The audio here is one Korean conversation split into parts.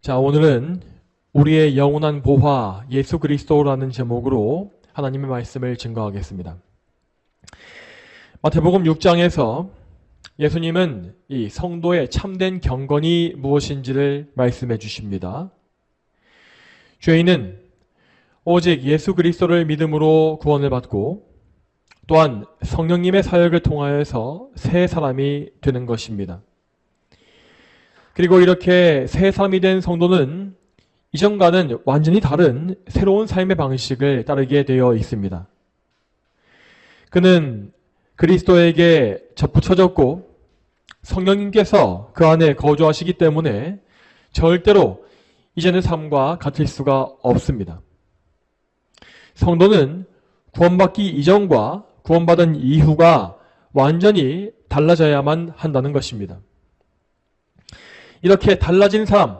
자, 오늘은 우리의 영원한 보화 예수 그리스도라는 제목으로 하나님의 말씀을 증거하겠습니다. 마태복음 6장에서 예수님은 이 성도의 참된 경건이 무엇인지를 말씀해 주십니다. 죄인은 오직 예수 그리스도를 믿음으로 구원을 받고 또한 성령님의 사역을 통하여서 새 사람이 되는 것입니다. 그리고 이렇게 새 사람이 된 성도는 이전과는 완전히 다른 새로운 삶의 방식을 따르게 되어 있습니다. 그는 그리스도에게 접붙여졌고 성령님께서 그 안에 거주하시기 때문에 절대로 이전의 삶과 같을 수가 없습니다. 성도는 구원받기 이전과 구원받은 이후가 완전히 달라져야만 한다는 것입니다. 이렇게 달라진 삶,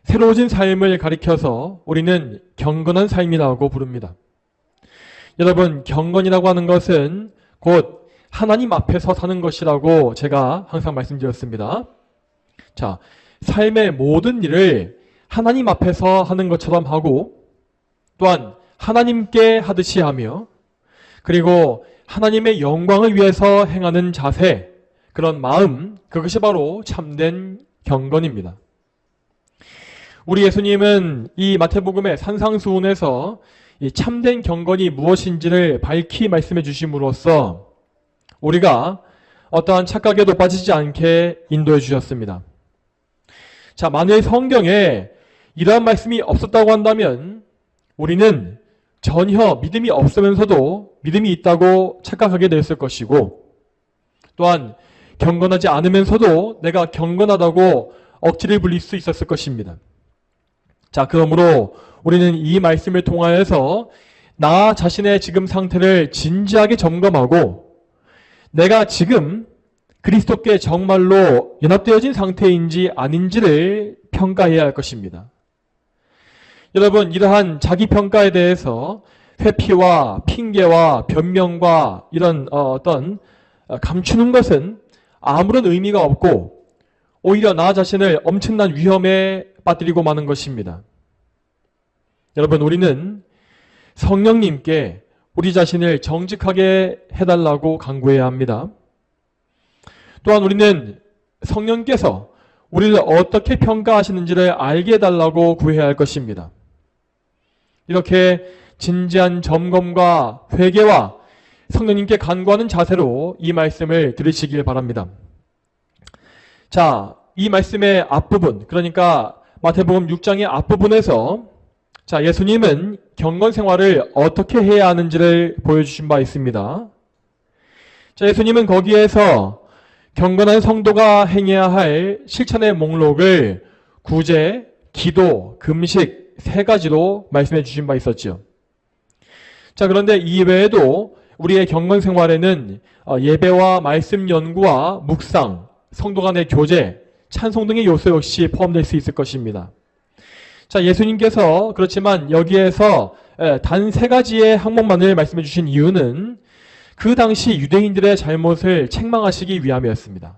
새로워진 삶을 가리켜서 우리는 경건한 삶이라고 부릅니다. 여러분, 경건이라고 하는 것은 곧 하나님 앞에서 사는 것이라고 제가 항상 말씀드렸습니다. 자, 삶의 모든 일을 하나님 앞에서 하는 것처럼 하고 또한 하나님께 하듯이 하며 그리고 하나님의 영광을 위해서 행하는 자세, 그런 마음, 그것이 바로 참된 경건입니다. 우리 예수님은 이 마태복음의 산상수훈에서 이 참된 경건이 무엇인지를 밝히 말씀해 주심으로써 우리가 어떠한 착각에도 빠지지 않게 인도해 주셨습니다. 자, 만일 성경에 이러한 말씀이 없었다고 한다면 우리는 전혀 믿음이 없으면서도 믿음이 있다고 착각하게 되었을 것이고 또한 경건하지 않으면서도 내가 경건하다고 억지를 부릴 수 있었을 것입니다. 자, 그러므로 우리는 이 말씀을 통하여서 나 자신의 지금 상태를 진지하게 점검하고 내가 지금 그리스도께 정말로 연합되어진 상태인지 아닌지를 평가해야 할 것입니다. 여러분, 이러한 자기평가에 대해서 회피와 핑계와 변명과 이런 어떤 감추는 것은 아무런 의미가 없고 오히려 나 자신을 엄청난 위험에 빠뜨리고 마는 것입니다. 여러분, 우리는 성령님께 우리 자신을 정직하게 해달라고 간구해야 합니다. 또한 우리는 성령께서 우리를 어떻게 평가하시는지를 알게 해달라고 구해야 할 것입니다. 이렇게 진지한 점검과 회개와 성령님께 간구하는 자세로 이 말씀을 들으시길 바랍니다. 자, 이 말씀의 앞부분, 그러니까 마태복음 6장의 앞부분에서 자, 예수님은 경건 생활을 어떻게 해야 하는지를 보여주신 바 있습니다. 자, 예수님은 거기에서 경건한 성도가 행해야 할 실천의 목록을 구제, 기도, 금식 세 가지로 말씀해 주신 바 있었죠. 자, 그런데 이외에도 우리의 경건 생활에는 예배와 말씀 연구와 묵상, 성도 간의 교제, 찬송 등의 요소 역시 포함될 수 있을 것입니다. 자, 예수님께서 그렇지만 여기에서 단 세 가지의 항목만을 말씀해 주신 이유는 그 당시 유대인들의 잘못을 책망하시기 위함이었습니다.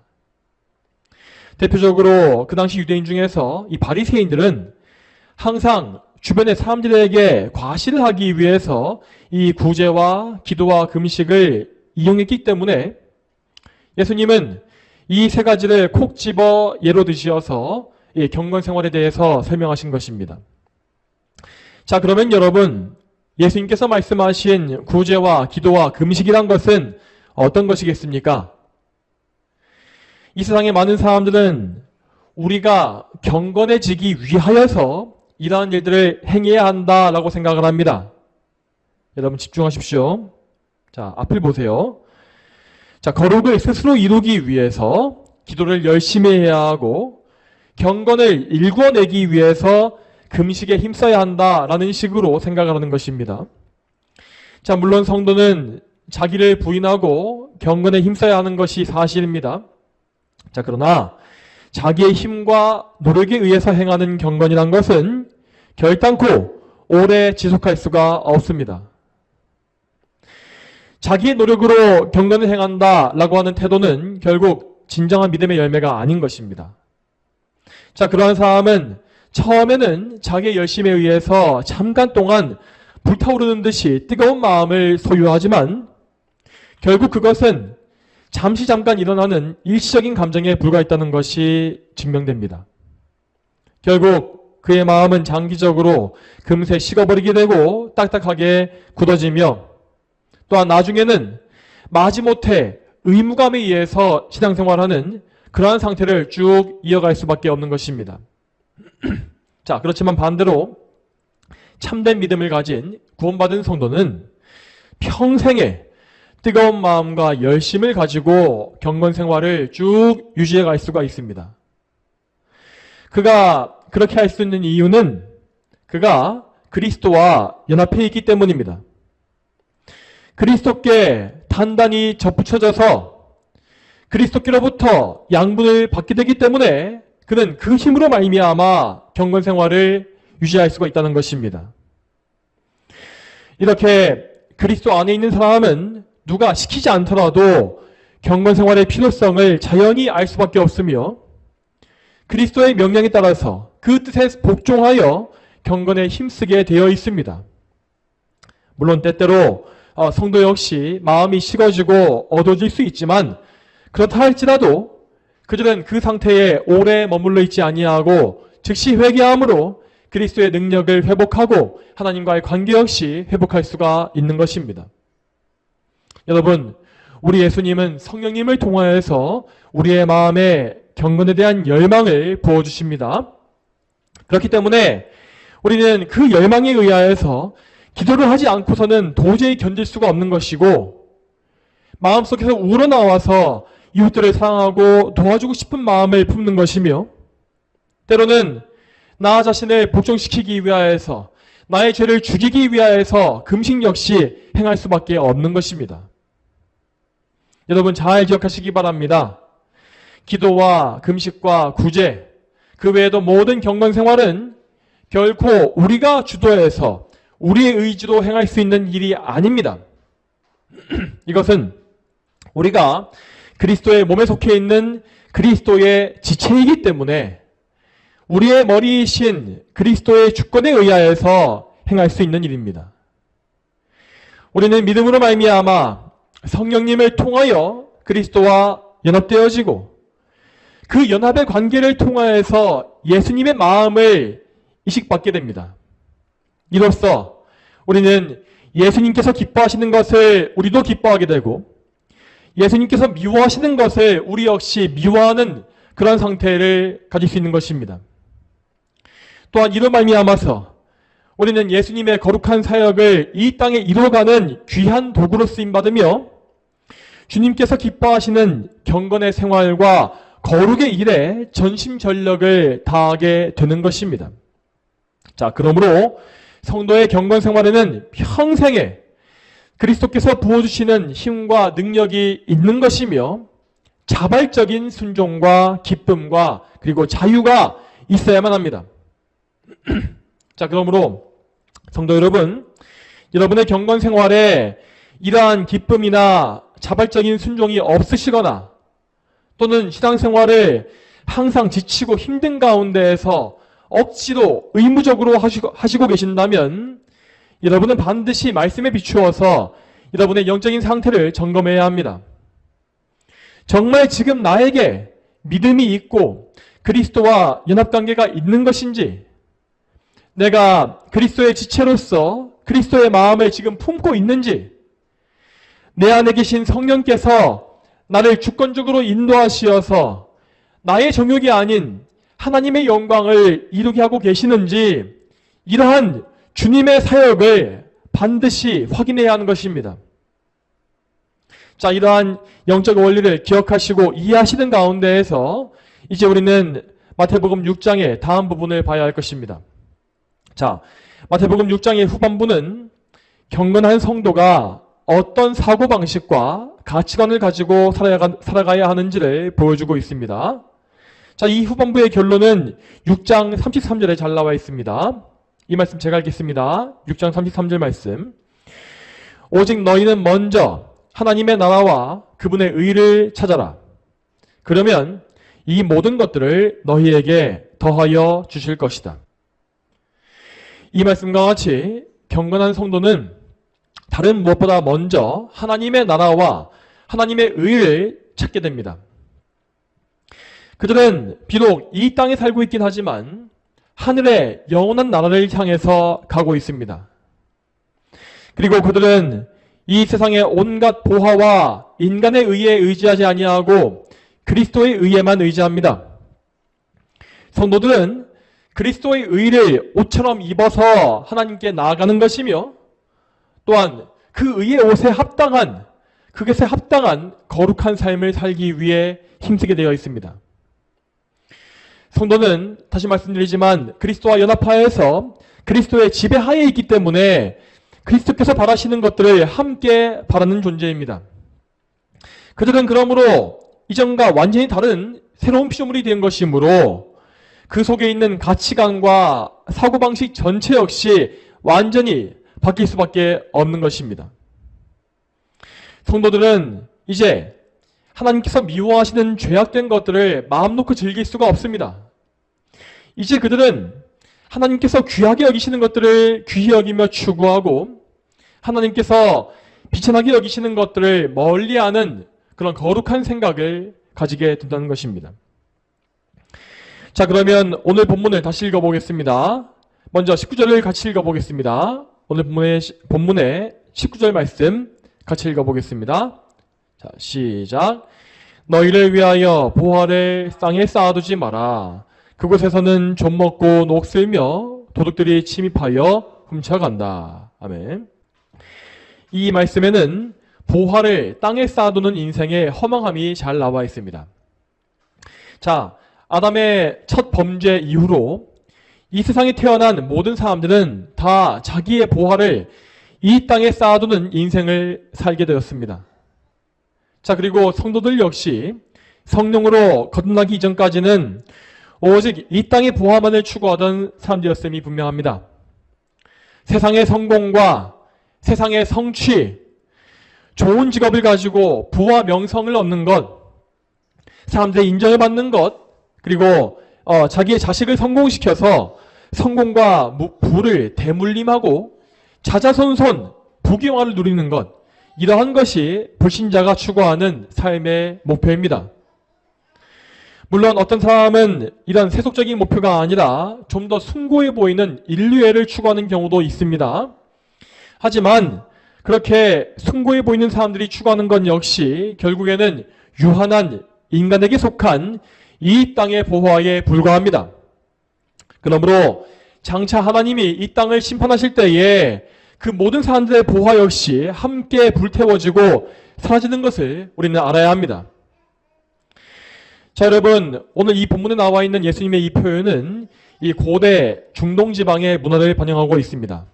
대표적으로 그 당시 유대인 중에서 이 바리새인들은 항상 주변의 사람들에게 과시를 하기 위해서 이 구제와 기도와 금식을 이용했기 때문에 예수님은 이 세 가지를 콕 집어 예로 드시어서 이 경건 생활에 대해서 설명하신 것입니다. 자, 그러면 여러분, 예수님께서 말씀하신 구제와 기도와 금식이란 것은 어떤 것이겠습니까? 이 세상의 많은 사람들은 우리가 경건해지기 위하여서 이러한 일들을 행해야 한다라고 생각을 합니다. 여러분 집중하십시오. 자, 앞을 보세요. 자, 거룩을 스스로 이루기 위해서 기도를 열심히 해야 하고 경건을 일궈내기 위해서 금식에 힘써야 한다라는 식으로 생각을 하는 것입니다. 자, 물론 성도는 자기를 부인하고 경건에 힘써야 하는 것이 사실입니다. 자, 그러나 자기의 힘과 노력에 의해서 행하는 경건이란 것은 결단코 오래 지속할 수가 없습니다. 자기의 노력으로 경건을 행한다라고 하는 태도는 결국 진정한 믿음의 열매가 아닌 것입니다. 자, 그러한 사람은 처음에는 자기의 열심에 의해서 잠깐 동안 불타오르는 듯이 뜨거운 마음을 소유하지만 결국 그것은 잠깐 일어나는 일시적인 감정에 불과했다는 것이 증명됩니다. 결국 그의 마음은 장기적으로 금세 식어버리게 되고 딱딱하게 굳어지며 또한 나중에는 마지못해 의무감에 의해서 신앙생활하는 그러한 상태를 쭉 이어갈 수밖에 없는 것입니다. 자, 그렇지만 반대로 참된 믿음을 가진 구원받은 성도는 평생에 뜨거운 마음과 열심을 가지고 경건 생활을 쭉 유지해 갈 수가 있습니다. 그가 그렇게 할 수 있는 이유는 그가 그리스도와 연합해 있기 때문입니다. 그리스도께 단단히 접붙여져서 그리스도께로부터 양분을 받게 되기 때문에 그는 그 힘으로 말미암아 경건 생활을 유지할 수가 있다는 것입니다. 이렇게 그리스도 안에 있는 사람은 누가 시키지 않더라도 경건 생활의 필요성을 자연히 알 수밖에 없으며 그리스도의 명령에 따라서 그 뜻에 복종하여 경건에 힘쓰게 되어 있습니다. 물론 때때로 성도 역시 마음이 식어지고 어두워질 수 있지만 그렇다 할지라도 그들은 그 상태에 오래 머물러 있지 아니하고 즉시 회개함으로 그리스도의 능력을 회복하고 하나님과의 관계 역시 회복할 수가 있는 것입니다. 여러분, 우리 예수님은 성령님을 통하여서 우리의 마음에 경건에 대한 열망을 부어주십니다. 그렇기 때문에 우리는 그 열망에 의하여서 기도를 하지 않고서는 도저히 견딜 수가 없는 것이고 마음속에서 우러나와서 이웃들을 사랑하고 도와주고 싶은 마음을 품는 것이며 때로는 나 자신을 복종시키기 위하여서 나의 죄를 죽이기 위하여서 금식 역시 행할 수밖에 없는 것입니다. 여러분 잘 기억하시기 바랍니다. 기도와 금식과 구제, 그 외에도 모든 경건 생활은 결코 우리가 주도해서 우리의 의지로 행할 수 있는 일이 아닙니다. 이것은 우리가 그리스도의 몸에 속해 있는 그리스도의 지체이기 때문에 우리의 머리이신 그리스도의 주권에 의하여서 행할 수 있는 일입니다. 우리는 믿음으로 말미암아 성령님을 통하여 그리스도와 연합되어지고 그 연합의 관계를 통하여서 예수님의 마음을 이식받게 됩니다. 이로써 우리는 예수님께서 기뻐하시는 것을 우리도 기뻐하게 되고 예수님께서 미워하시는 것을 우리 역시 미워하는 그런 상태를 가질 수 있는 것입니다. 또한 이로 말미암아서 우리는 예수님의 거룩한 사역을 이 땅에 이루어가는 귀한 도구로 쓰임받으며 주님께서 기뻐하시는 경건의 생활과 거룩의 일에 전심전력을 다하게 되는 것입니다. 자, 그러므로 성도의 경건 생활에는 평생에 그리스도께서 부어주시는 힘과 능력이 있는 것이며 자발적인 순종과 기쁨과 그리고 자유가 있어야만 합니다. 자, 그러므로 성도 여러분, 여러분의 경건 생활에 이러한 기쁨이나 자발적인 순종이 없으시거나 또는 신앙생활을 항상 지치고 힘든 가운데에서 억지로 의무적으로 하시고 계신다면 여러분은 반드시 말씀에 비추어서 여러분의 영적인 상태를 점검해야 합니다. 정말 지금 나에게 믿음이 있고 그리스도와 연합관계가 있는 것인지, 내가 그리스도의 지체로서 그리스도의 마음을 지금 품고 있는지, 내 안에 계신 성령께서 나를 주권적으로 인도하시어서 나의 정욕이 아닌 하나님의 영광을 이루게 하고 계시는지, 이러한 주님의 사역을 반드시 확인해야 하는 것입니다. 자, 이러한 영적 원리를 기억하시고 이해하시는 가운데에서 이제 우리는 마태복음 6장의 다음 부분을 봐야 할 것입니다. 자, 마태복음 6장의 후반부는 경건한 성도가 어떤 사고방식과 가치관을 가지고 살아가야 하는지를 보여주고 있습니다. 자, 이 후반부의 결론은 6장 33절에 잘 나와 있습니다. 이 말씀 제가 읽겠습니다. 6장 33절 말씀. 오직 너희는 먼저 하나님의 나라와 그분의 의를 찾아라. 그러면 이 모든 것들을 너희에게 더하여 주실 것이다. 이 말씀과 같이 경건한 성도는 다른 무엇보다 먼저 하나님의 나라와 하나님의 의를 찾게 됩니다. 그들은 비록 이 땅에 살고 있긴 하지만 하늘의 영원한 나라를 향해서 가고 있습니다. 그리고 그들은 이 세상의 온갖 보화와 인간의 의에 의지하지 아니하고 그리스도의 의에만 의지합니다. 성도들은 그리스도의 의를 옷처럼 입어서 하나님께 나아가는 것이며 또한 그 의의 옷에 합당한 그것에 합당한 거룩한 삶을 살기 위해 힘쓰게 되어 있습니다. 성도는 다시 말씀드리지만 그리스도와 연합하여서 그리스도의 지배하에 있기 때문에 그리스도께서 바라시는 것들을 함께 바라는 존재입니다. 그들은 그러므로 이전과 완전히 다른 새로운 피조물이 된 것이므로 그 속에 있는 가치관과 사고방식 전체 역시 완전히 바뀔 수밖에 없는 것입니다. 성도들은 이제 하나님께서 미워하시는 죄악된 것들을 마음 놓고 즐길 수가 없습니다. 이제 그들은 하나님께서 귀하게 여기시는 것들을 귀히 여기며 추구하고 하나님께서 비천하게 여기시는 것들을 멀리하는 그런 거룩한 생각을 가지게 된다는 것입니다. 자, 그러면 오늘 본문을 다시 읽어보겠습니다. 먼저 19절을 같이 읽어보겠습니다. 오늘 본문의 19절 말씀 같이 읽어보겠습니다. 자, 시작. 너희를 위하여 보화를 땅에 쌓아두지 마라. 그곳에서는 좀 먹고 녹슬며 도둑들이 침입하여 훔쳐간다. 아멘. 이 말씀에는 보화를 땅에 쌓아두는 인생의 허망함이 잘 나와 있습니다. 자, 아담의 첫 범죄 이후로 이 세상에 태어난 모든 사람들은 다 자기의 보화를 이 땅에 쌓아두는 인생을 살게 되었습니다. 자, 그리고 성도들 역시 성령으로 거듭나기 이전까지는 오직 이 땅의 보화만을 추구하던 사람들이었음이 분명합니다. 세상의 성공과 세상의 성취, 좋은 직업을 가지고 부와 명성을 얻는 것, 사람들의 인정을 받는 것, 그리고 자기의 자식을 성공시켜서 성공과 부를 대물림하고 자자손손 부귀영화를 누리는 것, 이러한 것이 불신자가 추구하는 삶의 목표입니다. 물론 어떤 사람은 이런 세속적인 목표가 아니라 좀 더 숭고해 보이는 인류애를 추구하는 경우도 있습니다. 하지만 그렇게 숭고해 보이는 사람들이 추구하는 것 역시 결국에는 유한한 인간에게 속한 이 땅의 보화에 불과합니다. 그러므로 장차 하나님이 이 땅을 심판하실 때에 그 모든 사람들의 보화 역시 함께 불태워지고 사라지는 것을 우리는 알아야 합니다. 자, 여러분, 오늘 이 본문에 나와 있는 예수님의 이 표현은 이 고대 중동 지방의 문화를 반영하고 있습니다.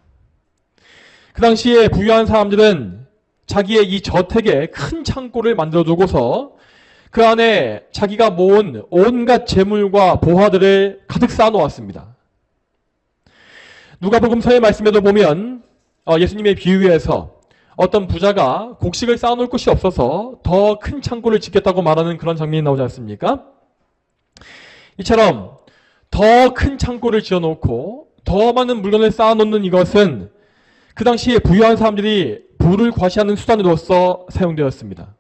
그 당시에 부유한 사람들은 자기의 이 저택에 큰 창고를 만들어 두고서 그 안에 자기가 모은 온갖 재물과 보화들을 가득 쌓아 놓았습니다. 누가복음서의 말씀에도 보면 예수님의 비유에서 어떤 부자가 곡식을 쌓아놓을 곳이 없어서 더 큰 창고를 짓겠다고 말하는 그런 장면이 나오지 않습니까? 이처럼 더 큰 창고를 지어놓고 더 많은 물건을 쌓아놓는 이것은 그 당시에 부유한 사람들이 부를 과시하는 수단으로서 사용되었습니다.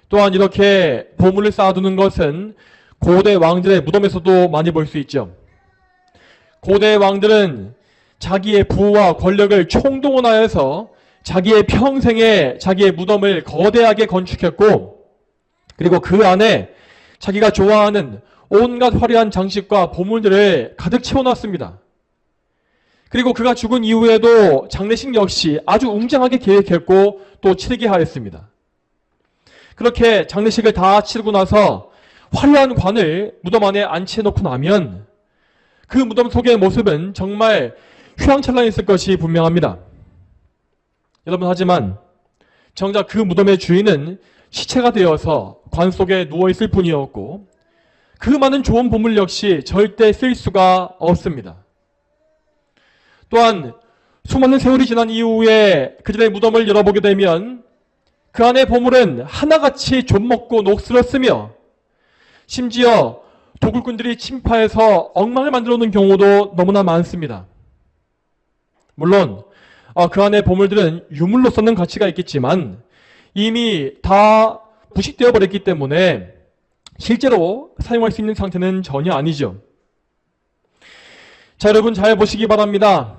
또한 이렇게 보물을 쌓아두는 것은 고대 왕들의 무덤에서도 많이 볼 수 있죠. 고대 왕들은 자기의 부와 권력을 총동원하여서 자기의 평생에 자기의 무덤을 거대하게 건축했고, 그리고 그 안에 자기가 좋아하는 온갖 화려한 장식과 보물들을 가득 채워놨습니다. 그리고 그가 죽은 이후에도 장례식 역시 아주 웅장하게 계획했고 또 치르게 하였습니다. 그렇게 장례식을 다 치르고 나서 화려한 관을 무덤 안에 안치해놓고 나면 그 무덤 속의 모습은 정말 휘황찬란했을 것이 분명합니다. 여러분, 하지만 정작 그 무덤의 주인은 시체가 되어서 관 속에 누워있을 뿐이었고 그 많은 좋은 보물 역시 절대 쓸 수가 없습니다. 또한 수많은 세월이 지난 이후에 그들의 무덤을 열어보게 되면 그 안의 보물은 하나같이 좀먹고 녹슬었으며 심지어 도굴꾼들이 침파해서 엉망을 만들어 놓은 경우도 너무나 많습니다. 물론 그 안에 보물들은 유물로서는 가치가 있겠지만 이미 다 부식되어 버렸기 때문에 실제로 사용할 수 있는 상태는 전혀 아니죠. 자, 여러분 잘 보시기 바랍니다.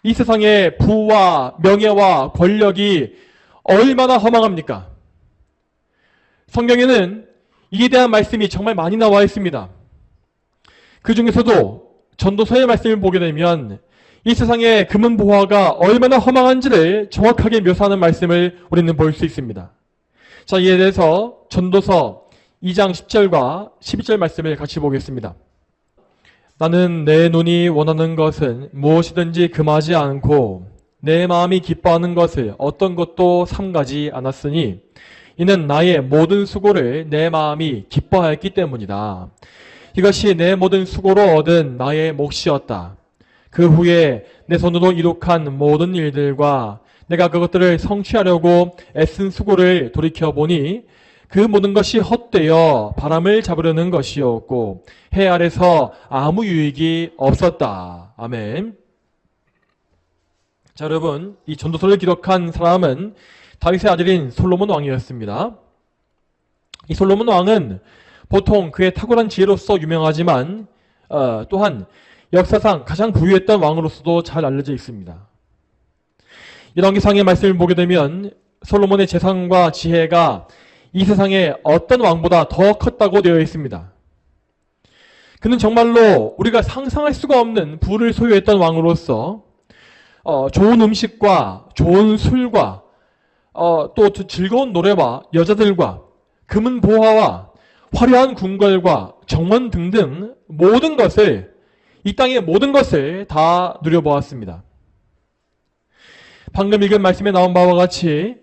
이 세상의 부와 명예와 권력이 얼마나 허망합니까? 성경에는 이에 대한 말씀이 정말 많이 나와 있습니다. 그 중에서도 전도서의 말씀을 보게 되면 이 세상의 금은 보화가 얼마나 허망한지를 정확하게 묘사하는 말씀을 우리는 볼 수 있습니다. 자, 이에 대해서 전도서 2장 10절과 12절 말씀을 같이 보겠습니다. 나는 내 눈이 원하는 것은 무엇이든지 금하지 않고 내 마음이 기뻐하는 것을 어떤 것도 삼가지 않았으니 이는 나의 모든 수고를 내 마음이 기뻐하였기 때문이다. 이것이 내 모든 수고로 얻은 나의 몫이었다. 그 후에 내 손으로 이룩한 모든 일들과 내가 그것들을 성취하려고 애쓴 수고를 돌이켜보니 그 모든 것이 헛되어 바람을 잡으려는 것이었고 해 아래서 아무 유익이 없었다. 아멘. 자, 여러분, 이 전도서를 기록한 사람은 다윗의 아들인 솔로몬 왕이었습니다. 이 솔로몬 왕은 보통 그의 탁월한 지혜로서 유명하지만 또한 역사상 가장 부유했던 왕으로서도 잘 알려져 있습니다. 열왕기상의 말씀을 보게 되면 솔로몬의 재산과 지혜가 이 세상에 어떤 왕보다 더 컸다고 되어 있습니다. 그는 정말로 우리가 상상할 수가 없는 부를 소유했던 왕으로서 좋은 음식과 좋은 술과 또 즐거운 노래와 여자들과 금은 보화와 화려한 궁궐과 정원 등등 모든 것을 이 땅의 모든 것을 다 누려보았습니다. 방금 읽은 말씀에 나온 바와 같이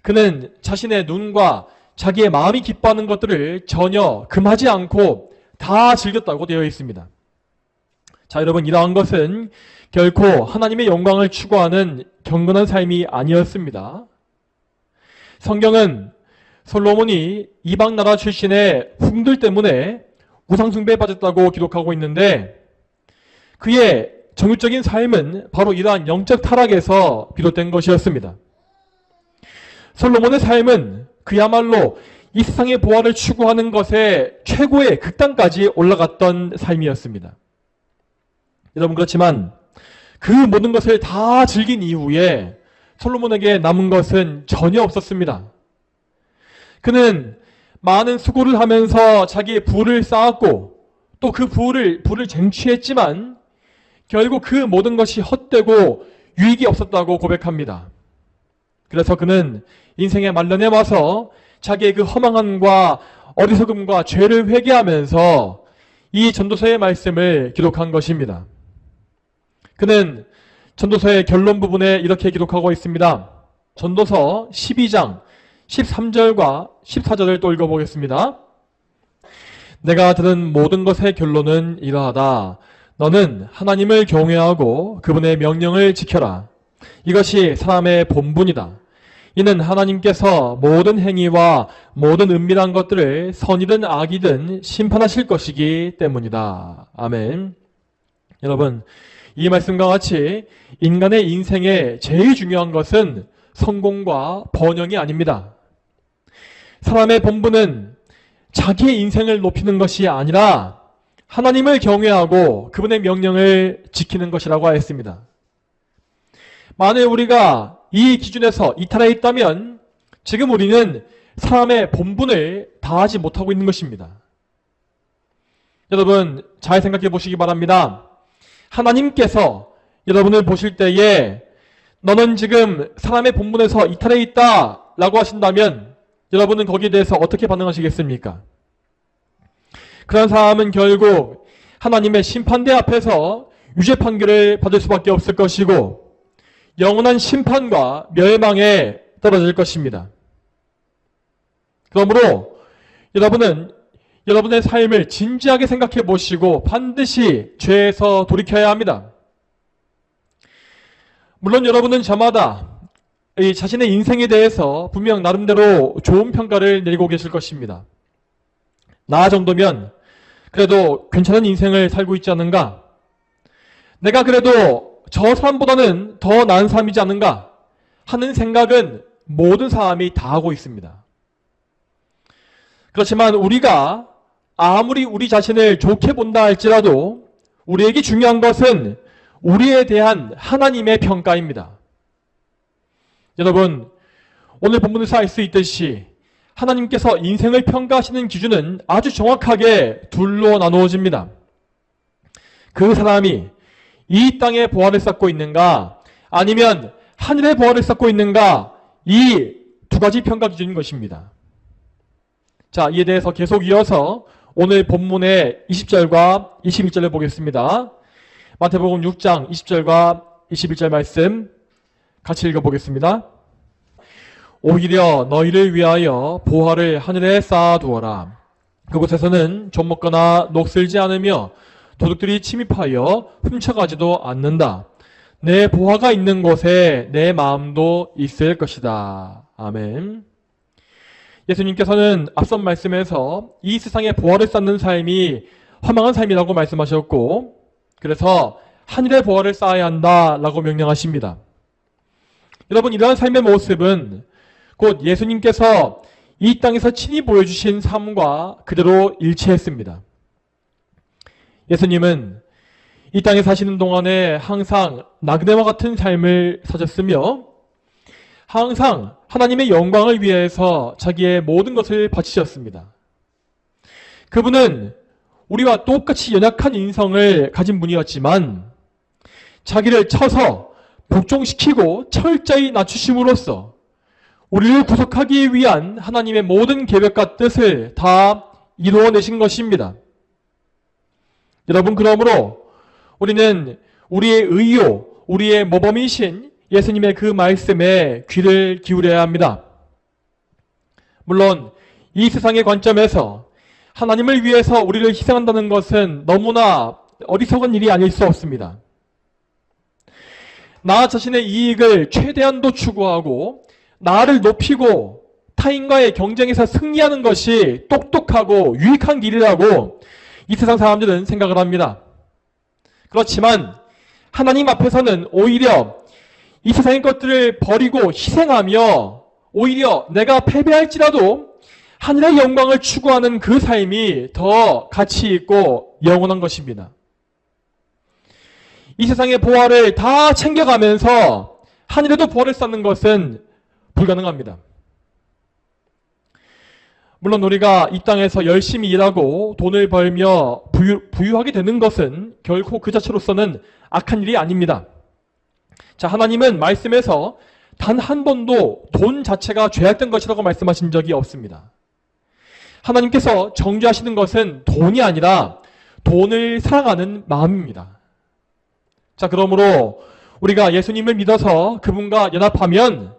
그는 자신의 눈과 자기의 마음이 기뻐하는 것들을 전혀 금하지 않고 다 즐겼다고 되어 있습니다. 자, 여러분, 이러한 것은 결코 하나님의 영광을 추구하는 경건한 삶이 아니었습니다. 성경은 솔로몬이 이방 나라 출신의 흉들 때문에 우상숭배에 빠졌다고 기록하고 있는데 그의 정율적인 삶은 바로 이러한 영적 타락에서 비롯된 것이었습니다. 솔로몬의 삶은 그야말로 이 세상의 보화를 추구하는 것의 최고의 극단까지 올라갔던 삶이었습니다. 여러분, 그렇지만 그 모든 것을 다 즐긴 이후에 솔로몬에게 남은 것은 전혀 없었습니다. 그는 많은 수고를 하면서 자기의 부를 쌓았고 또 그 부를 쟁취했지만 결국 그 모든 것이 헛되고 유익이 없었다고 고백합니다. 그래서 그는 인생의 말년에 와서 자기의 그 허망함과 어리석음과 죄를 회개하면서 이 전도서의 말씀을 기록한 것입니다. 그는 전도서의 결론 부분에 이렇게 기록하고 있습니다. 전도서 12장 13절과 14절을 또 읽어보겠습니다. 내가 들은 모든 것의 결론은 이러하다. 너는 하나님을 경외하고 그분의 명령을 지켜라. 이것이 사람의 본분이다. 이는 하나님께서 모든 행위와 모든 은밀한 것들을 선이든 악이든 심판하실 것이기 때문이다. 아멘. 여러분, 이 말씀과 같이 인간의 인생에 제일 중요한 것은 성공과 번영이 아닙니다. 사람의 본분은 자기의 인생을 높이는 것이 아니라 하나님을 경외하고 그분의 명령을 지키는 것이라고 하였습니다. 만일 우리가 이 기준에서 이탈해 있다면 지금 우리는 사람의 본분을 다하지 못하고 있는 것입니다. 여러분, 잘 생각해 보시기 바랍니다. 하나님께서 여러분을 보실 때에 너는 지금 사람의 본분에서 이탈해 있다 라고 하신다면 여러분은 거기에 대해서 어떻게 반응하시겠습니까? 그런 사람은 결국 하나님의 심판대 앞에서 유죄 판결을 받을 수밖에 없을 것이고 영원한 심판과 멸망에 떨어질 것입니다. 그러므로 여러분은 여러분의 삶을 진지하게 생각해 보시고 반드시 죄에서 돌이켜야 합니다. 물론 여러분은 저마다 자신의 인생에 대해서 분명 나름대로 좋은 평가를 내리고 계실 것입니다. 나 정도면 그래도 괜찮은 인생을 살고 있지 않은가? 내가 그래도 저 사람보다는 더 나은 사람이지 않은가? 하는 생각은 모든 사람이 다 하고 있습니다. 그렇지만 우리가 아무리 우리 자신을 좋게 본다 할지라도 우리에게 중요한 것은 우리에 대한 하나님의 평가입니다. 여러분, 오늘 본문에서 알 수 있듯이 하나님께서 인생을 평가하시는 기준은 아주 정확하게 둘로 나누어집니다. 그 사람이 이 땅에 보화를 쌓고 있는가 아니면 하늘에 보화를 쌓고 있는가, 이 두 가지 평가 기준인 것입니다. 자, 이에 대해서 계속 이어서 오늘 본문의 20절과 21절을 보겠습니다. 마태복음 6장 20절과 21절 말씀 같이 읽어보겠습니다. 오히려 너희를 위하여 보화를 하늘에 쌓아두어라. 그곳에서는 좀 먹거나 녹슬지 않으며 도둑들이 침입하여 훔쳐가지도 않는다. 내 보화가 있는 곳에 내 마음도 있을 것이다. 아멘. 예수님께서는 앞선 말씀에서 이 세상에 보화를 쌓는 삶이 허망한 삶이라고 말씀하셨고, 그래서 하늘에 보화를 쌓아야 한다라고 명령하십니다. 여러분, 이러한 삶의 모습은 곧 예수님께서 이 땅에서 친히 보여주신 삶과 그대로 일치했습니다. 예수님은 이 땅에 사시는 동안에 항상 나그네와 같은 삶을 사셨으며 항상 하나님의 영광을 위해서 자기의 모든 것을 바치셨습니다. 그분은 우리와 똑같이 연약한 인성을 가진 분이었지만 자기를 쳐서 복종시키고 철저히 낮추심으로써 우리를 구속하기 위한 하나님의 모든 계획과 뜻을 다 이루어내신 것입니다. 여러분, 그러므로 우리는 우리의 의요, 우리의 모범이신 예수님의 그 말씀에 귀를 기울여야 합니다. 물론 이 세상의 관점에서 하나님을 위해서 우리를 희생한다는 것은 너무나 어리석은 일이 아닐 수 없습니다. 나 자신의 이익을 최대한도 추구하고 나를 높이고 타인과의 경쟁에서 승리하는 것이 똑똑하고 유익한 길이라고 이 세상 사람들은 생각을 합니다. 그렇지만 하나님 앞에서는 오히려 이 세상의 것들을 버리고 희생하며 오히려 내가 패배할지라도 하늘의 영광을 추구하는 그 삶이 더 가치 있고 영원한 것입니다. 이 세상의 보화를 다 챙겨가면서 하늘에도 보화를 쌓는 것은 불가능합니다. 물론 우리가 이 땅에서 열심히 일하고 돈을 벌며 부유하게 되는 것은 결코 그 자체로서는 악한 일이 아닙니다. 자, 하나님은 말씀에서 단 한 번도 돈 자체가 죄악된 것이라고 말씀하신 적이 없습니다. 하나님께서 정죄하시는 것은 돈이 아니라 돈을 사랑하는 마음입니다. 자, 그러므로 우리가 예수님을 믿어서 그분과 연합하면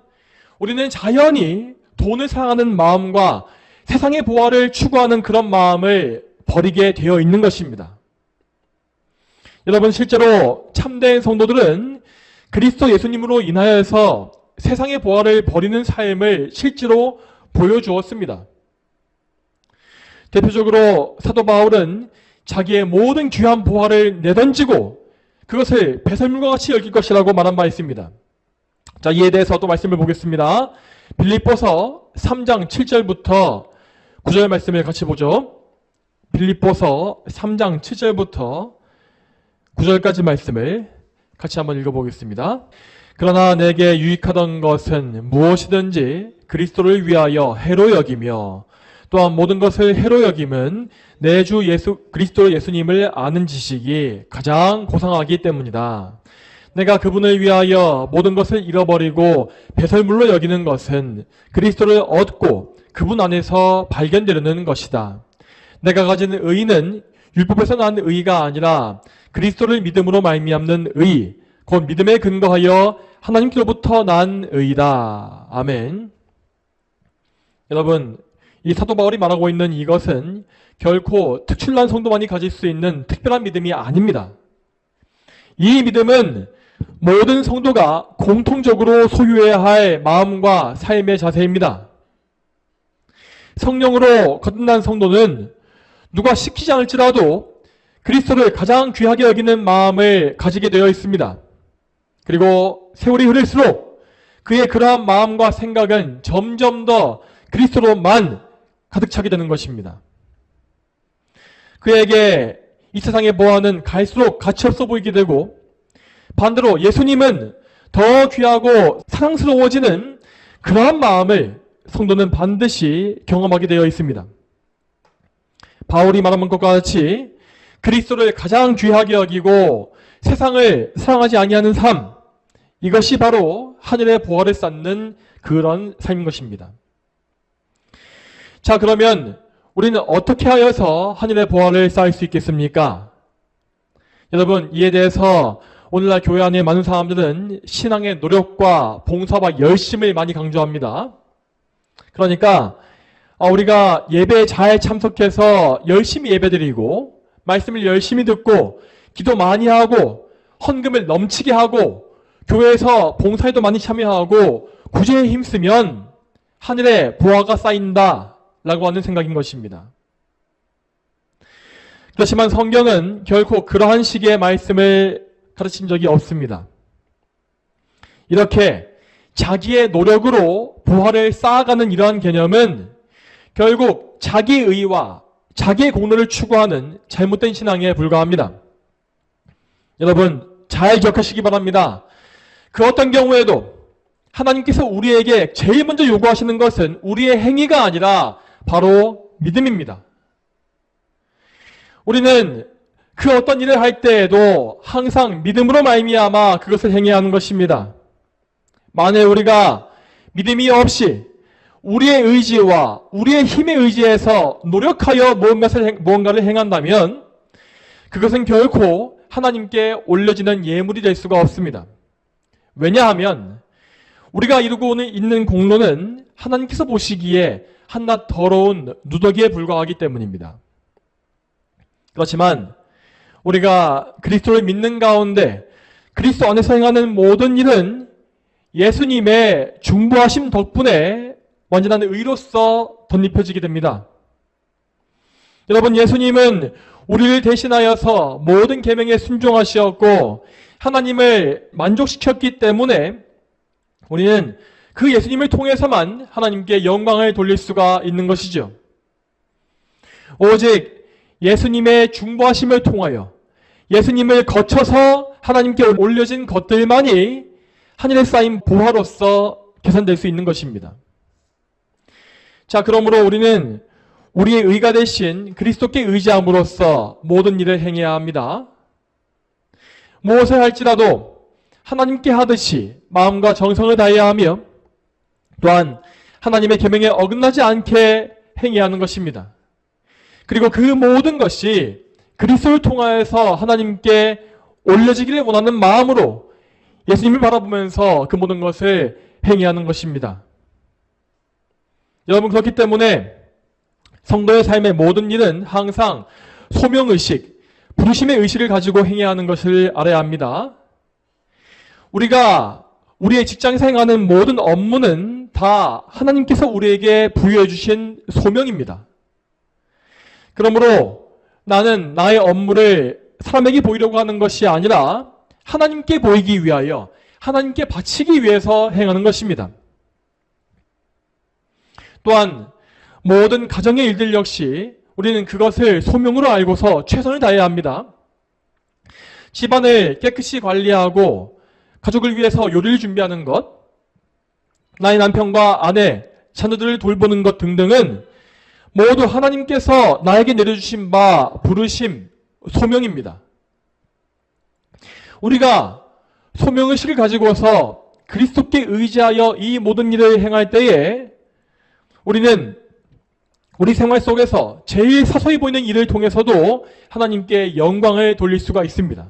우리는 자연히 돈을 사랑하는 마음과 세상의 보화를 추구하는 그런 마음을 버리게 되어 있는 것입니다. 여러분, 실제로 참된 성도들은 그리스도 예수님으로 인하여서 세상의 보화를 버리는 삶을 실제로 보여주었습니다. 대표적으로 사도 바울은 자기의 모든 귀한 보화를 내던지고 그것을 배설물과 같이 여길 것이라고 말한 바 있습니다. 자, 이에 대해서 또 말씀을 보겠습니다. 빌립보서 3장 7절부터 9절 말씀을 같이 보죠. 빌립보서 3장 7절부터 9절까지 말씀을 같이 한번 읽어보겠습니다. 그러나 내게 유익하던 것은 무엇이든지 그리스도를 위하여 해로 여기며 또한 모든 것을 해로 여김은 내 주 그리스도 예수님을 아는 지식이 가장 고상하기 때문이다. 내가 그분을 위하여 모든 것을 잃어버리고 배설물로 여기는 것은 그리스도를 얻고 그분 안에서 발견되려는 것이다. 내가 가진 의는 율법에서 난 의가 아니라 그리스도를 믿음으로 말미암는 의, 곧 믿음에 근거하여 하나님께로부터 난 의다. 아멘. 여러분, 이 사도 바울이 말하고 있는 이것은 결코 특출난 성도만이 가질 수 있는 특별한 믿음이 아닙니다. 이 믿음은 모든 성도가 공통적으로 소유해야 할 마음과 삶의 자세입니다. 성령으로 거듭난 성도는 누가 시키지 않을지라도 그리스도를 가장 귀하게 여기는 마음을 가지게 되어 있습니다. 그리고 세월이 흐를수록 그의 그러한 마음과 생각은 점점 더 그리스도로만 가득 차게 되는 것입니다. 그에게 이 세상의 보화는 갈수록 가치 없어 보이게 되고, 반대로 예수님은 더 귀하고 사랑스러워지는 그러한 마음을 성도는 반드시 경험하게 되어 있습니다. 바울이 말한 것과 같이 그리스도를 가장 귀하게 여기고 세상을 사랑하지 아니하는 삶, 이것이 바로 하늘의 보화를 쌓는 그런 삶인 것입니다. 자, 그러면 우리는 어떻게 하여서 하늘의 보화를 쌓을 수 있겠습니까? 여러분, 이에 대해서 오늘날 교회 안에 많은 사람들은 신앙의 노력과 봉사와 열심을 많이 강조합니다. 그러니까 우리가 예배에 잘 참석해서 열심히 예배드리고 말씀을 열심히 듣고 기도 많이 하고 헌금을 넘치게 하고 교회에서 봉사에도 많이 참여하고 구제에 힘쓰면 하늘에 보화가 쌓인다라고 하는 생각인 것입니다. 그렇지만 성경은 결코 그러한 식의 말씀을 가르친 적이 없습니다. 이렇게 자기의 노력으로 보화를 쌓아가는 이러한 개념은 결국 자기의 의와 자기의 공로를 추구하는 잘못된 신앙에 불과합니다. 여러분, 잘 기억하시기 바랍니다. 그 어떤 경우에도 하나님께서 우리에게 제일 먼저 요구하시는 것은 우리의 행위가 아니라 바로 믿음입니다. 우리는 그 어떤 일을 할 때에도 항상 믿음으로 말미암아 그것을 행해야 하는 것입니다. 만일 우리가 믿음이 없이 우리의 의지와 우리의 힘에 의지해서 노력하여 무언가를 행한다면 그것은 결코 하나님께 올려지는 예물이 될 수가 없습니다. 왜냐하면 우리가 이루고 있는 공로는 하나님께서 보시기에 한낱 더러운 누더기에 불과하기 때문입니다. 그렇지만 우리가 그리스도를 믿는 가운데 그리스도 안에서 행하는 모든 일은 예수님의 중보하심 덕분에 완전한 의로서 덧입혀지게 됩니다. 여러분, 예수님은 우리를 대신하여서 모든 계명에 순종하시었고 하나님을 만족시켰기 때문에 우리는 그 예수님을 통해서만 하나님께 영광을 돌릴 수가 있는 것이죠. 오직 예수님의 중보하심을 통하여 예수님을 거쳐서 하나님께 올려진 것들만이 하늘에 쌓인 보화로서 계산될 수 있는 것입니다. 자, 그러므로 우리는 우리의 의가 대신 그리스도께 의지함으로써 모든 일을 행해야 합니다. 무엇을 할지라도 하나님께 하듯이 마음과 정성을 다해야 하며 또한 하나님의 계명에 어긋나지 않게 행해야 하는 것입니다. 그리고 그 모든 것이 그리스도를 통하여서 하나님께 올려지기를 원하는 마음으로 예수님을 바라보면서 그 모든 것을 행해야 하는 것입니다. 여러분, 그렇기 때문에 성도의 삶의 모든 일은 항상 소명의식, 부르심의 의식을 가지고 행해야 하는 것을 알아야 합니다. 우리가 우리의 직장에서 행하는 모든 업무는 다 하나님께서 우리에게 부여해 주신 소명입니다. 그러므로 나는 나의 업무를 사람에게 보이려고 하는 것이 아니라 하나님께 보이기 위하여 하나님께 바치기 위해서 행하는 것입니다. 또한 모든 가정의 일들 역시 우리는 그것을 소명으로 알고서 최선을 다해야 합니다. 집안을 깨끗이 관리하고 가족을 위해서 요리를 준비하는 것, 나의 남편과 아내, 자녀들을 돌보는 것 등등은 모두 하나님께서 나에게 내려주신 바 부르심, 소명입니다. 우리가 소명의식을 가지고서 그리스도께 의지하여 이 모든 일을 행할 때에 우리는 우리 생활 속에서 제일 사소히 보이는 일을 통해서도 하나님께 영광을 돌릴 수가 있습니다.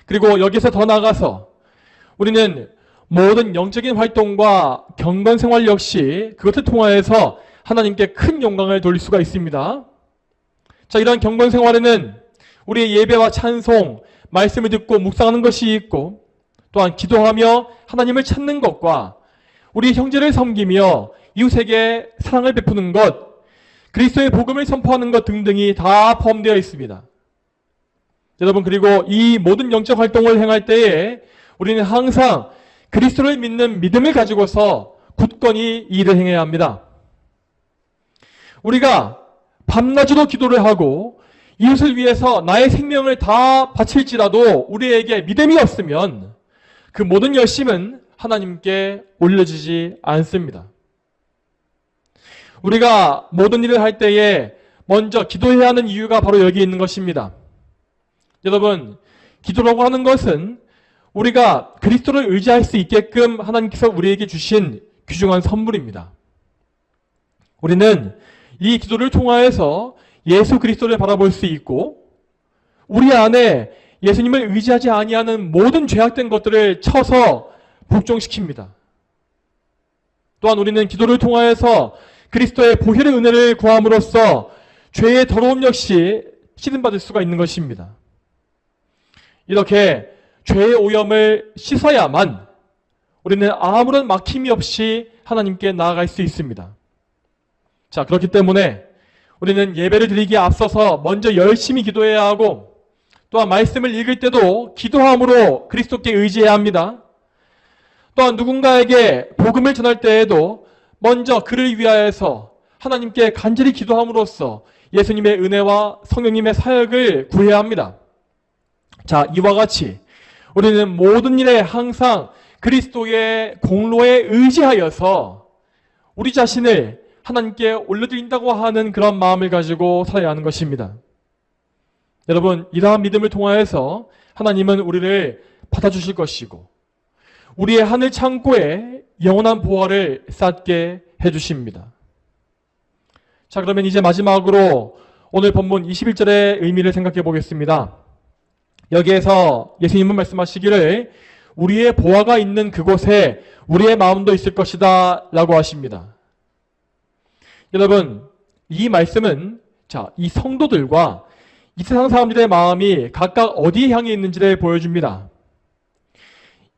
그리고 여기서 더 나아가서 우리는 모든 영적인 활동과 경건 생활 역시 그것을 통하여서 하나님께 큰 영광을 돌릴 수가 있습니다. 자, 이러한 경건 생활에는 우리의 예배와 찬송, 말씀을 듣고 묵상하는 것이 있고 또한 기도하며 하나님을 찾는 것과 우리 형제를 섬기며 이웃에게 사랑을 베푸는 것, 그리스도의 복음을 선포하는 것 등등이 다 포함되어 있습니다. 여러분, 그리고 이 모든 영적 활동을 행할 때에 우리는 항상 그리스도를 믿는 믿음을 가지고서 굳건히 이 일을 행해야 합니다. 우리가 밤낮으로 기도를 하고 이웃을 위해서 나의 생명을 다 바칠지라도 우리에게 믿음이 없으면 그 모든 열심은 하나님께 올려지지 않습니다. 우리가 모든 일을 할 때에 먼저 기도해야 하는 이유가 바로 여기 있는 것입니다. 여러분, 기도라고 하는 것은 우리가 그리스도를 의지할 수 있게끔 하나님께서 우리에게 주신 귀중한 선물입니다. 우리는 이 기도를 통하여서 예수 그리스도를 바라볼 수 있고 우리 안에 예수님을 의지하지 아니하는 모든 죄악된 것들을 쳐서 복종시킵니다. 또한 우리는 기도를 통하여서 그리스도의 보혈의 은혜를 구함으로써 죄의 더러움 역시 씻음받을 수가 있는 것입니다. 이렇게 죄의 오염을 씻어야만 우리는 아무런 막힘이 없이 하나님께 나아갈 수 있습니다. 자, 그렇기 때문에 우리는 예배를 드리기에 앞서서 먼저 열심히 기도해야 하고 또한 말씀을 읽을 때도 기도함으로 그리스도께 의지해야 합니다. 또한 누군가에게 복음을 전할 때에도 먼저 그를 위하여서 하나님께 간절히 기도함으로써 예수님의 은혜와 성령님의 사역을 구해야 합니다. 자, 이와 같이 우리는 모든 일에 항상 그리스도의 공로에 의지하여서 우리 자신을 하나님께 올려드린다고 하는 그런 마음을 가지고 살아야 하는 것입니다. 여러분, 이러한 믿음을 통하여서 하나님은 우리를 받아주실 것이고 우리의 하늘 창고에 영원한 보화를 쌓게 해주십니다. 자, 그러면 이제 마지막으로 오늘 본문 21절의 의미를 생각해 보겠습니다. 여기에서 예수님은 말씀하시기를 우리의 보화가 있는 그곳에 우리의 마음도 있을 것이다 라고 하십니다. 여러분, 이 말씀은 이 성도들과 이 세상 사람들의 마음이 각각 어디에 향해 있는지를 보여줍니다.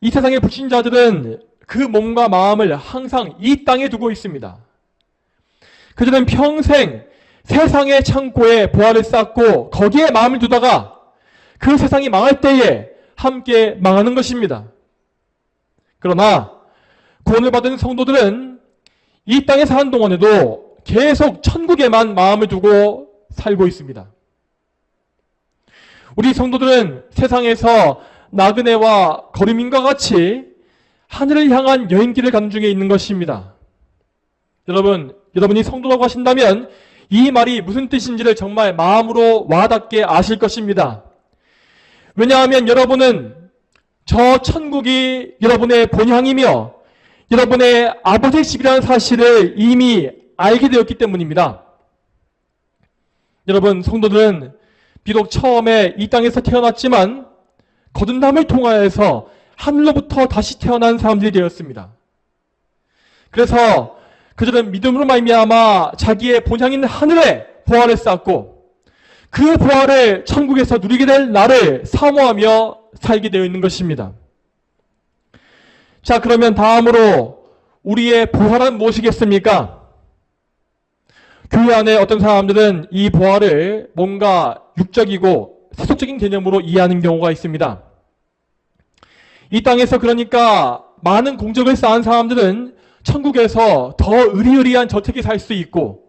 이 세상의 불신자들은 그 몸과 마음을 항상 이 땅에 두고 있습니다. 그들은 평생 세상의 창고에 보화를 쌓고 거기에 마음을 두다가 그 세상이 망할 때에 함께 망하는 것입니다. 그러나 구원을 받은 성도들은 이 땅에 사는 동안에도 계속 천국에만 마음을 두고 살고 있습니다. 우리 성도들은 세상에서 나그네와 거류민과 같이 하늘을 향한 여행길을 가는 중에 있는 것입니다. 여러분이 성도라고 하신다면 이 말이 무슨 뜻인지를 정말 마음으로 와닿게 아실 것입니다. 왜냐하면 여러분은 저 천국이 여러분의 본향이며 여러분의 아버지의 집이라는 사실을 이미 알게 되었기 때문입니다. 여러분, 성도들은 비록 처음에 이 땅에서 태어났지만 거듭남을 통하여서 하늘로부터 다시 태어난 사람들이 되었습니다. 그래서 그들은 믿음으로 말미암아 자기의 본향인 하늘에 보화를 쌓고 그 보화를 천국에서 누리게 될 날을 사모하며 살게 되어 있는 것입니다. 자, 그러면 다음으로 우리의 보화란 무엇이겠습니까? 교회 안에 어떤 사람들은 이 보화를 뭔가 육적이고 세속적인 개념으로 이해하는 경우가 있습니다. 이 땅에서 그러니까 많은 공적을 쌓은 사람들은 천국에서 더 의리의리한 저택에 살 수 있고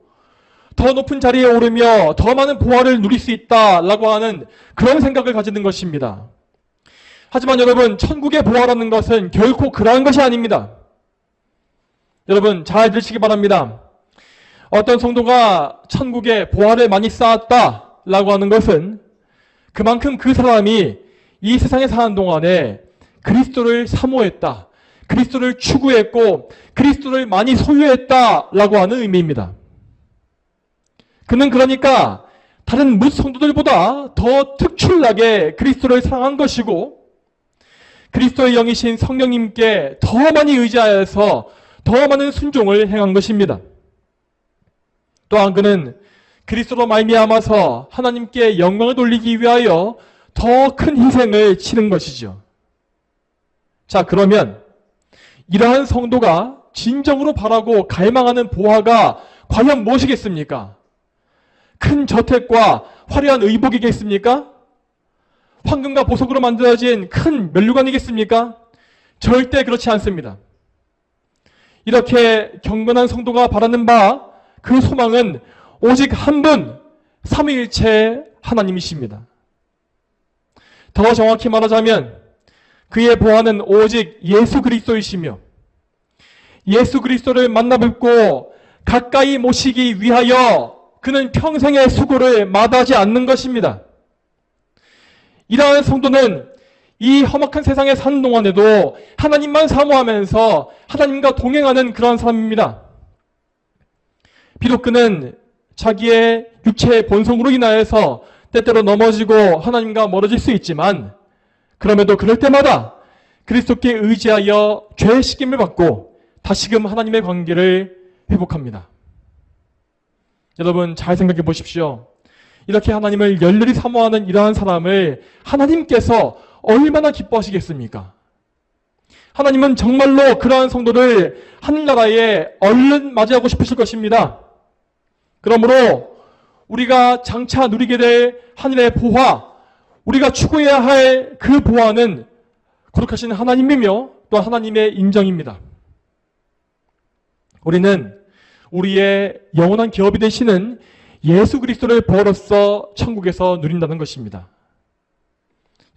더 높은 자리에 오르며 더 많은 보화를 누릴 수 있다라고 하는 그런 생각을 가지는 것입니다. 하지만 여러분, 천국의 보화라는 것은 결코 그러한 것이 아닙니다. 여러분, 잘 들으시기 바랍니다. 어떤 성도가 천국에 보화를 많이 쌓았다라고 하는 것은 그만큼 그 사람이 이 세상에 사는 동안에 그리스도를 사모했다, 그리스도를 추구했고 그리스도를 많이 소유했다라고 하는 의미입니다. 그는 그러니까 다른 뭇 성도들보다 더 특출나게 그리스도를 사랑한 것이고 그리스도의 영이신 성령님께 더 많이 의지하여서 더 많은 순종을 행한 것입니다. 또한 그는 그리스도로 말미암아서 하나님께 영광을 돌리기 위하여 더 큰 희생을 치른 것이죠. 자, 그러면 이러한 성도가 진정으로 바라고 갈망하는 보화가 과연 무엇이겠습니까? 큰 저택과 화려한 의복이겠습니까? 황금과 보석으로 만들어진 큰 면류관이겠습니까? 절대 그렇지 않습니다. 이렇게 경건한 성도가 바라는 바, 그 소망은 오직 한 분, 삼위일체 하나님이십니다. 더 정확히 말하자면 그의 보아는 오직 예수 그리스도이시며, 예수 그리스도를 만나 뵙고 가까이 모시기 위하여 그는 평생의 수고를 마다하지 않는 것입니다. 이러한 성도는 이 험악한 세상에 사는 동안에도 하나님만 사모하면서 하나님과 동행하는 그러한 사람입니다. 비록 그는 자기의 육체의 본성으로 인하여서 때때로 넘어지고 하나님과 멀어질 수 있지만, 그럼에도 그럴 때마다 그리스도께 의지하여 죄의 씻김을 받고 다시금 하나님의 관계를 회복합니다. 여러분, 잘 생각해 보십시오. 이렇게 하나님을 열렬히 사모하는 이러한 사람을 하나님께서 얼마나 기뻐하시겠습니까? 하나님은 정말로 그러한 성도를 하늘나라에 얼른 맞이하고 싶으실 것입니다. 그러므로 우리가 장차 누리게 될 하늘의 보화, 우리가 추구해야 할 그 보화는 거룩하신 하나님이며 또 하나님의 인정입니다. 우리는 우리의 영원한 기업이 되시는 예수 그리스도를 보호로서 천국에서 누린다는 것입니다.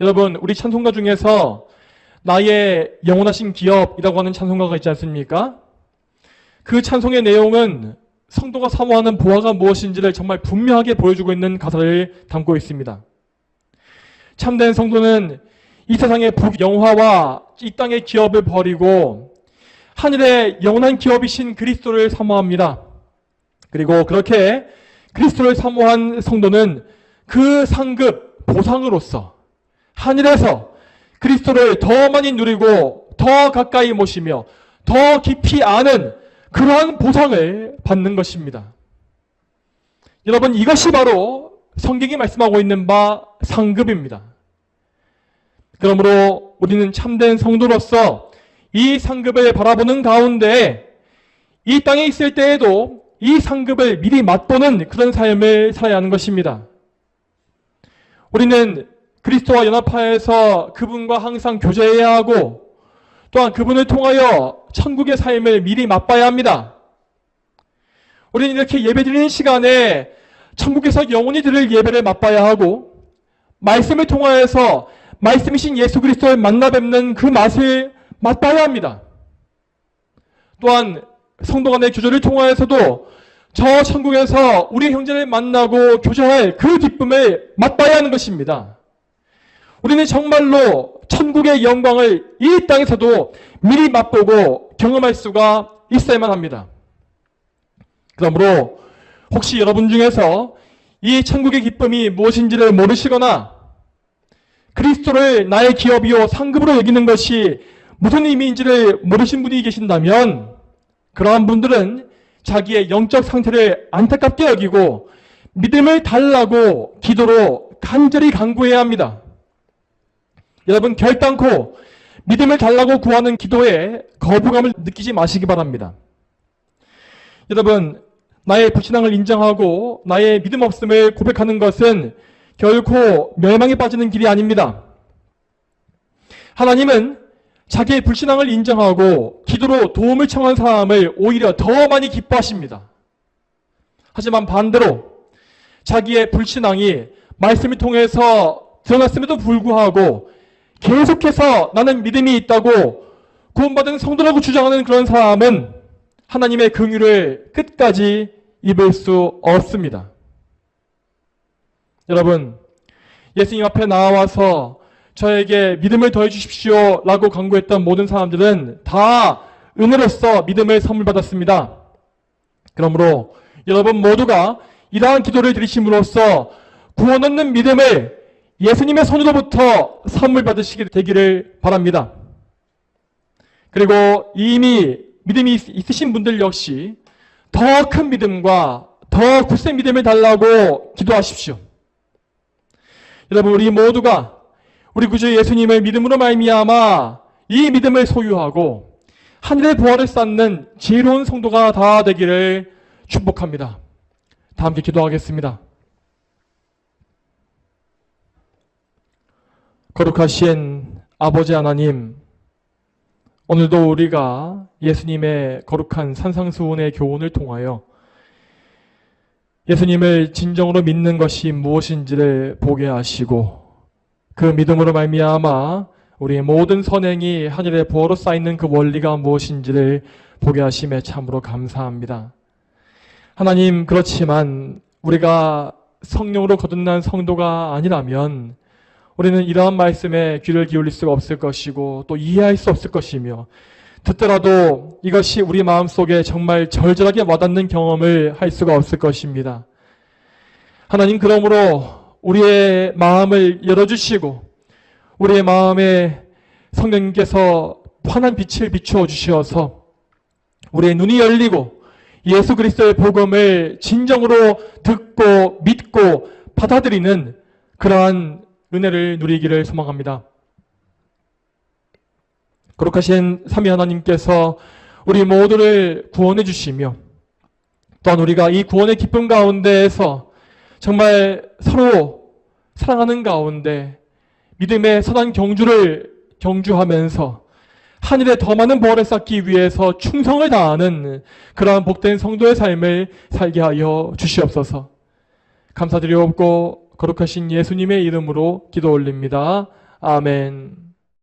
여러분, 우리 찬송가 중에서 나의 영원하신 기업이라고 하는 찬송가가 있지 않습니까? 그 찬송의 내용은 성도가 사모하는 보화가 무엇인지를 정말 분명하게 보여주고 있는 가사를 담고 있습니다. 참된 성도는 이 세상의 부영화와 이 땅의 기업을 버리고 하늘의 영원한 기업이신 그리스도를 사모합니다. 그리고 그렇게 그리스도를 사모한 성도는 그 상급 보상으로서 하늘에서 그리스도를 더 많이 누리고 더 가까이 모시며 더 깊이 아는 그러한 보상을 받는 것입니다. 여러분, 이것이 바로 성경이 말씀하고 있는 바 상급입니다. 그러므로 우리는 참된 성도로서 이 상급을 바라보는 가운데 이 땅에 있을 때에도 이 상급을 미리 맛보는 그런 삶을 살아야 하는 것입니다. 우리는 그리스도와 연합하여서 그분과 항상 교제해야 하고 또한 그분을 통하여 천국의 삶을 미리 맛봐야 합니다. 우리는 이렇게 예배드리는 시간에 천국에서 영원히 드릴 예배를 맛봐야 하고 말씀을 통하여서 말씀이신 예수 그리스도를 만나 뵙는 그 맛을 맛봐야 합니다. 또한 성도 간의 교제를 통하여서도 저 천국에서 우리 형제를 만나고 교제할 그 기쁨을 맛봐야 하는 것입니다. 우리는 정말로 천국의 영광을 이 땅에서도 미리 맛보고 경험할 수가 있어야만 합니다. 그러므로 혹시 여러분 중에서 이 천국의 기쁨이 무엇인지를 모르시거나 그리스도를 나의 기업이요 상급으로 여기는 것이 무슨 의미인지를 모르신 분이 계신다면 그러한 분들은 자기의 영적 상태를 안타깝게 여기고 믿음을 달라고 기도로 간절히 간구해야 합니다. 여러분, 결단코 믿음을 달라고 구하는 기도에 거부감을 느끼지 마시기 바랍니다. 여러분, 나의 불신앙을 인정하고 나의 믿음 없음을 고백하는 것은 결코 멸망에 빠지는 길이 아닙니다. 하나님은 자기의 불신앙을 인정하고 기도로 도움을 청한 사람을 오히려 더 많이 기뻐하십니다. 하지만 반대로 자기의 불신앙이 말씀을 통해서 드러났음에도 불구하고 계속해서 나는 믿음이 있다고 구원받은 성도라고 주장하는 그런 사람은 하나님의 긍휼을 끝까지 입을 수 없습니다. 여러분, 예수님 앞에 나와서 저에게 믿음을 더해 주십시오 라고 간구했던 모든 사람들은 다 은혜로서 믿음을 선물 받았습니다. 그러므로 여러분 모두가 이러한 기도를 드리심으로써 구원 얻는 믿음을 예수님의 손으로부터 선물 받으시게 되기를 바랍니다. 그리고 이미 믿음이 있으신 분들 역시 더 큰 믿음과 더 굳센 믿음을 달라고 기도하십시오. 여러분, 우리 모두가 우리 구주 예수님의 믿음으로 말미암아 이 믿음을 소유하고 하늘의 보화를 쌓는 지혜로운 성도가 다 되기를 축복합니다. 다 함께 기도하겠습니다. 거룩하신 아버지 하나님, 오늘도 우리가 예수님의 거룩한 산상수훈의 교훈을 통하여 예수님을 진정으로 믿는 것이 무엇인지를 보게 하시고 그 믿음으로 말미암아 우리의 모든 선행이 하늘의 부어로 쌓이는 그 원리가 무엇인지를 보게 하심에 참으로 감사합니다. 하나님, 그렇지만 우리가 성령으로 거듭난 성도가 아니라면 우리는 이러한 말씀에 귀를 기울일 수가 없을 것이고 또 이해할 수 없을 것이며 듣더라도 이것이 우리 마음속에 정말 절절하게 와닿는 경험을 할 수가 없을 것입니다. 하나님, 그러므로 우리의 마음을 열어주시고 우리의 마음에 성령님께서 환한 빛을 비추어 주셔서 우리의 눈이 열리고 예수 그리스도의 복음을 진정으로 듣고 믿고 받아들이는 그러한 은혜를 누리기를 소망합니다. 거룩하신 삼위 하나님께서 우리 모두를 구원해 주시며 또한 우리가 이 구원의 기쁨 가운데에서 정말 서로 사랑하는 가운데 믿음의 선한 경주를 경주하면서 하늘에 더 많은 벌을 쌓기 위해서 충성을 다하는 그러한 복된 성도의 삶을 살게 하여 주시옵소서. 감사드리옵고 거룩하신 예수님의 이름으로 기도 올립니다. 아멘.